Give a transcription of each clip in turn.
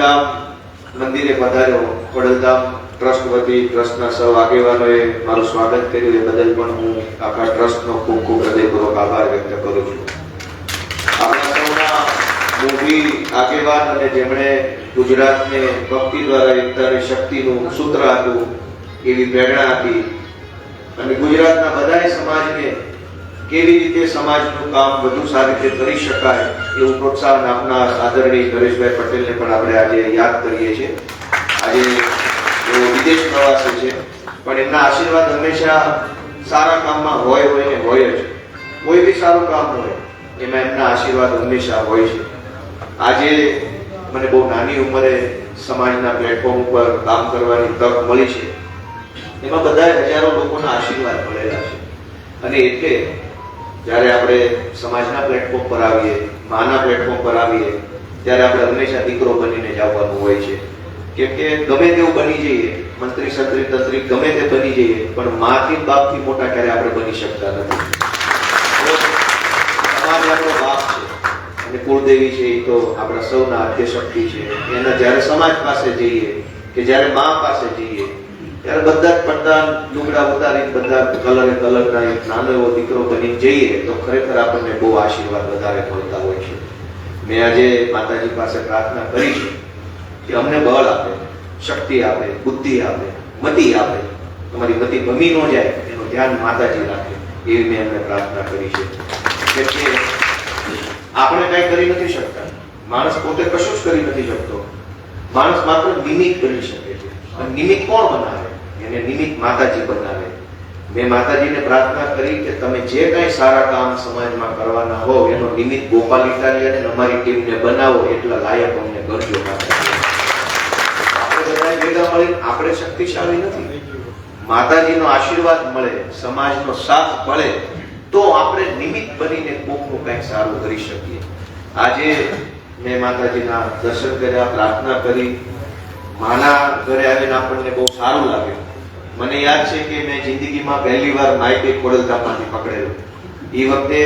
ખોડલધામ મંદિરે પધાર્યો. ખોડલધામ ટ્રસ્ટ વતી ટ્રસ્ટના સૌ આગેવાનોએ મારું સ્વાગત કર્યું. એ બદલ પણ હું આખા ટ્રસ્ટનો ખૂબ ખૂબ હૃદયપૂર્વક આભાર વ્યક્ત કરું છું. આપણા સૌના મોભી આગેવાન અને જેમણે ગુજરાતને ભક્તિ દ્વારા એકતા અને શક્તિનું સૂત્ર આપ્યું, એવી પ્રેરણા આપી અને ગુજરાતના બધા સમાજને કેવી રીતે સમાજનું કામ વધુ સારી રીતે કરી શકાય એવું પ્રોત્સાહન આપનાર આદરણીય નરેશભાઈ પટેલને પણ આપણે આજે યાદ કરીએ છીએ. આજે તેઓ વિદેશ પ્રવાસે છે, પણ એમના આશીર્વાદ હંમેશા સારા કામમાં હોય ને હોય જ. કોઈ બી સારું કામ હોય એમાં એમના આશીર્વાદ હંમેશા હોય છે. આજે મને બહુ નાની ઉંમરે સમાજના પ્લેટફોર્મ ઉપર કામ કરવાની તક મળી છે. એમાં બધા હજારો લોકોના આશીર્વાદ મળેલા છે અને એટલે જ્યારે આપણે સમાજના પ્લેટફોર્મ પર આવીએ, માના પ્લેટફોર્મ પર આવીએ, ત્યારે આપણે હંમેશા દીકરો બનીને જ આવવાનું હોય છે. કેમ કે ગમે તેવું બની જઈએ, મંત્રી સંત્રી તંત્રી ગમે તે બની જઈએ, પણ માથી બાપથી મોટા ક્યારે આપણે બની શકતા નથી. સમાજ આપણો બાપ છે અને કુળદેવી છે, એ તો આપણા સૌના આદ્ય શક્તિ છે. એના જ્યારે સમાજ પાસે જઈએ કે જ્યારે મા પાસે જઈએ, ત્યારે બધા જ પડદા લુગડા ઉતારી બધા કલરના એક નાનો એવો દીકરો બની જઈએ તો ખરેખર આપણને બહુ આશીર્વાદ વધારે મળતા હોય છે. મેં આજે માતાજી પાસે પ્રાર્થના કરી છે કે અમને બળ આપે, શક્તિ આપે, બુદ્ધિ આપે, મતિ આપે. તમારી મતિ ભમી ન જાય એનું ધ્યાન માતાજી રાખે, એવી મેં એમને પ્રાર્થના કરી છે. કેમ કે આપણે કઈ કરી નથી શકતા, માણસ પોતે કશું જ કરી નથી શકતો. માણસ માત્ર નિમિત્ત બની શકે છે. અને નિમિત્ત કોણ બનાવે? એને નિમિત્ત માતાજી બનાવે. મેં માતાજીને પ્રાર્થના કરી કે તમે જે કઈ સારા કામ સમાજમાં કરવાના હો એનો નિમિત્ત ગોપાલ ઇટાલિયા અને અમારી ટીમને બનાવો, એટલા લાયક અમને કરજો માતાજી. આપણે બધા ભેગા મળી આપણે શક્તિશાળી નથી. માતાજીનો આશીર્વાદ મળે, સમાજનો સાથ મળે તો આપણે નિમિત્ત બનીને કોકનું કંઈક સારું કરી શકીએ. આજે મેં માતાજીના દર્શન કર્યા, પ્રાર્થના કરી. માના ઘરે આવીને આપણને બહુ સારું લાગ્યું. મને યાદ છે કે મેં જિંદગીમાં પહેલી વાર માઇક ખોડલધામમાંથી પકડેલું. એ વખતે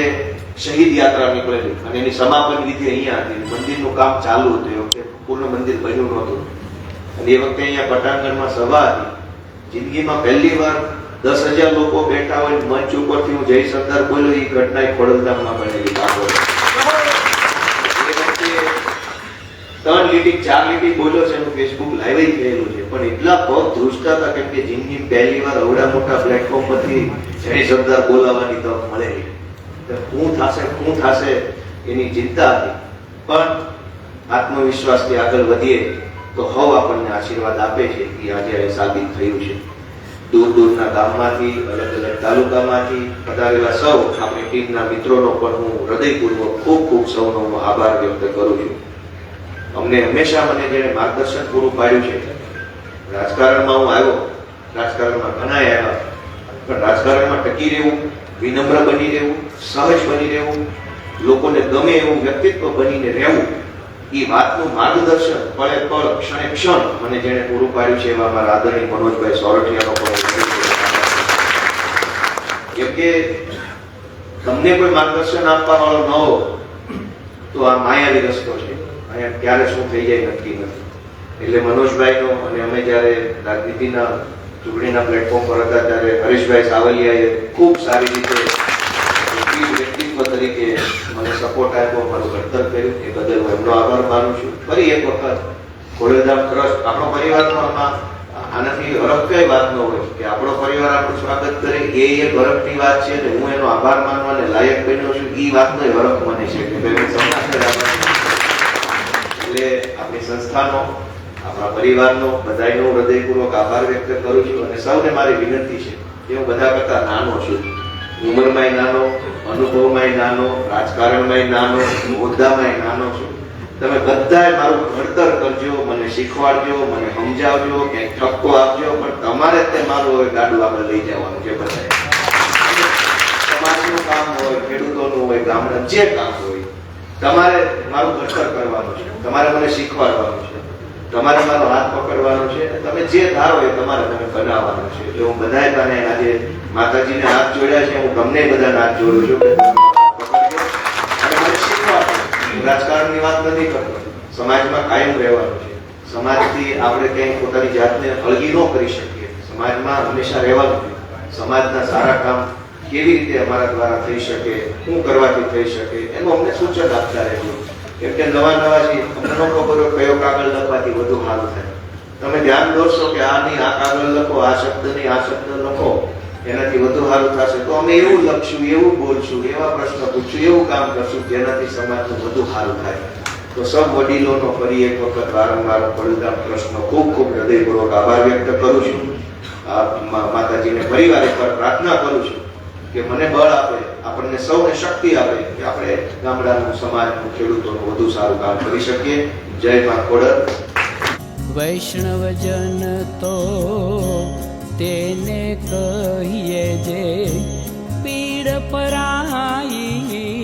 શહીદ યાત્રા નીકળેલી અને એની સમાપન વિધિ અહીંયા હતી. મંદિરનું કામ ચાલુ હતું. એ વખતે પૂર્ણ મંદિર બન્યું નહોતું અને એ વખતે અહીંયા પટાંગણમાં સભા હતી. જિંદગીમાં પહેલી વાર 10,000 લોકો બેઠા હોય મંચ ઉપરથી હું જય સરદાર બોલ્યો. એ ઘટના ખોડલધામમાં બનેલી. 3 લીટી 4 લીટી બોલ્યો છે, એનું ફેસબુક લાઈવ થયેલું છે. પણ એટલા પગ ધ્રુજતા હતા કેમ કે જિંદગી પહેલી વાર અવડા મોટા પ્લેટફોર્મ પરથી જય સરદાર બોલાવવાની તક મળેલી. શું થશે એની ચિંતા હતી. પણ આત્મવિશ્વાસથી આગળ વધીએ તો હવ આપણને આશીર્વાદ આપે છે. એ આજે સાબિત થયું છે. દૂર દૂરના ગામમાંથી, અલગ અલગ તાલુકામાંથી પધારેલા સૌ આપણી ટીમના મિત્રોનો પણ હું હૃદયપૂર્વક ખૂબ ખૂબ સૌનો આભાર વ્યક્ત કરું છું. અમને હંમેશા મને જેને માર્ગદર્શન પૂરું પાડ્યું છે. રાજકારણમાં હું આવ્યો, રાજકારણમાં ઘણા આવ્યા, પણ રાજકારણમાં ટકી રહેવું, વિનમ્ર બની રહેવું, સહજ બની રહેવું, લોકોને ગમે એવું વ્યક્તિત્વ બનીને રહેવું, એ વાતનું માર્ગદર્શન પળે પળ, ક્ષણે ક્ષણ મને જેને પૂરું પાડ્યું છે એવા મારા આદરણીય મનોજભાઈ સોરઠિયાનો પણ કેમ કે તમને કોઈ માર્ગદર્શન આપવા વાળો ન હો તો આ માયાવી રસ્તો છે. અહીંયા ક્યારે શું થઈ જાય નક્કી નથી. એટલે મનોજભાઈનો અને અમે જ્યારે રાજનીતિના ચૂંટણીના પ્લેટફોર્મ પર હતા ત્યારે હરેશભાઈ સાવલિયાએ ખૂબ સારી રીતે વ્યક્તિત્વ તરીકે મને સપોર્ટ આપ્યો, મારું ઘડતર કર્યું. એ બદલ હું એમનો આભાર માનું છું. ફરી એક વખત ખોડલધામ ટ્રસ્ટ આપણો પરિવારનો આનાથી હરખ કઈ વાત ન હોય કે આપણો પરિવાર આપણું સ્વાગત કરે, એ એક હરખની વાત છે અને હું એનો આભાર માનવાને લાયક બન્યો છું. એ વાતનો હરખ મને છે કે ભાઈ સમાજ એટલે આપણી સંસ્થાનો, આપણા પરિવારનો બધાનો હૃદયપૂર્વક આભાર વ્યક્ત કરું છું. અને સૌને મારી વિનંતી છે કે હું બધા કરતા નાનો છું, ઉંમરમાંય નાનો, અનુભવમાંય નાનો, રાજકારણમાંય નાનો, હોદ્દામાંય નાનો છું. તમે બધાએ મારું ઘડતર કરજો, મને શીખવાડજો, મને સમજાવજો, ક્યાંક ઠપકો આપજો, પણ તમારે તે મારું હવે ગાડું આગળ લઈ જવાનું છે. બધા સમાજનું કામ હોય, ખેડૂતોનું હોય, ગામડા જે કામ હોય, તમારે મારું ઘડતર કરવાનું છે, તમારે મને શીખવાડવાનું છે, તમારે મારો હાથ પકડવાનો છે. તમે જે ધારો એ તમારે મને બનાવવાનું છે. એટલે હું બધાએ તને આજે માતાજીને હાથ જોડ્યા છે, હું તમને બધાને હાથ જોડું છું કે અને મને શીખવાડો. રાજકારણની વાત નથી કરતો, સમાજમાં કાયમ રહેવાનું છે. સમાજથી આપણે ક્યાંય પોતાની જાતને અળગી ન કરી શકીએ. સમાજમાં હંમેશા રહેવાનું છે. સમાજના સારા કામ કેવી રીતે અમારા દ્વારા થઈ શકે, શું કરવાથી થઈ શકે, એનું અમને સૂચન આપતા રહેજો. કેમ કે નવા છે, અમને ન ખબર હોય કયો કાગળ લખવાથી વધુ સારું થાય. તમે ધ્યાન દોરશો કે આ નહીં, આ કાગળ લખો, આ શબ્દ નહીં, આ શબ્દ લખો, એનાથી વધુ સારું થશે, તો અમે એવું લખશું, એવું બોલશું, એવા પ્રશ્ન પૂછશું, એવું કામ કરશું જેનાથી સમાજનું વધુ સારું થાય. તો સૌ વડીલોનો ફરી એક વખત વારંવાર બલિદાન પ્રશ્નો ખૂબ ખૂબ હૃદયપૂર્વક આભાર વ્યક્ત કરું છું. માતાજીને ફરીવાર એકવાર પ્રાર્થના કરું છું કે મને બળ આપે, આપણને સૌને શક્તિ આપે કે આપણે ગામડાનું, સમાજનું, ખેડૂતોનું વધુ સારું કામ કરી શકીએ. જય મા ખોડલ. વૈષ્ણવજન તો તેને કહીએ જે પીડ પરાઈ.